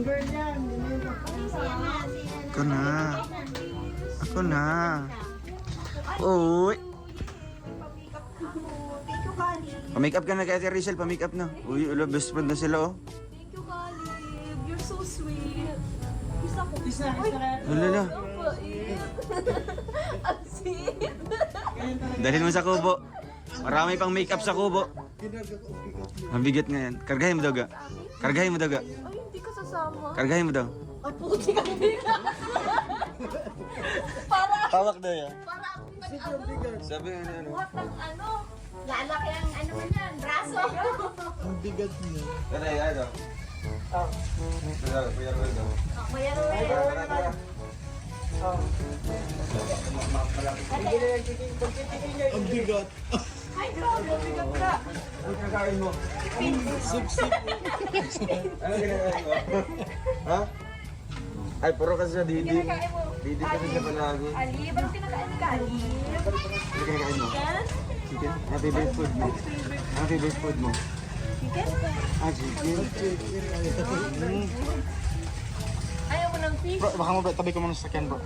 girl yan. Ako na. Ako na. Uy. Thank you, Kali. Pa-makeup ka na kay Ate Rachel, pa-makeup na. Uy, ulo, best friend na sila oh. Thank you, Kali. You're so sweet. Gusto ko. Kiss na kaya. Ulala. Ang sweet. Dalhin mo sa kubo. Marami pang makeup sa kubo. Mabigat nga yan. Kargahin mo daw ga. Kargahin mo daw ga. Ay, hindi ka sasama. Kargahin mo daw. Ay, puti ka bigat. Para, Hawak daw yan. para akong nag-ano. Sabi nga ano. Buhat ng ano. Lalaki ang ano man yan, braso. Ang bigat niya. Tanay, ano? Kuya Roy daw. Kuya Ruel. Ang bigat. Ay, grabe, bigat ka. Ano kinakain mo? Suksik. Ano kinakain mo? Ha? Ay, puro kasi sa Didi. Kinakain mo. Didi kasi siya palagi. Ali, ba't kinakain ni Kali? Ano kinakain mo? Chicken? Chicken? Ano favorite food mo? Ano favorite food mo? Chicken? Ah, chicken. Ayaw mo ng fish? Bro, baka mo tabi ko muna sa sakyan bro.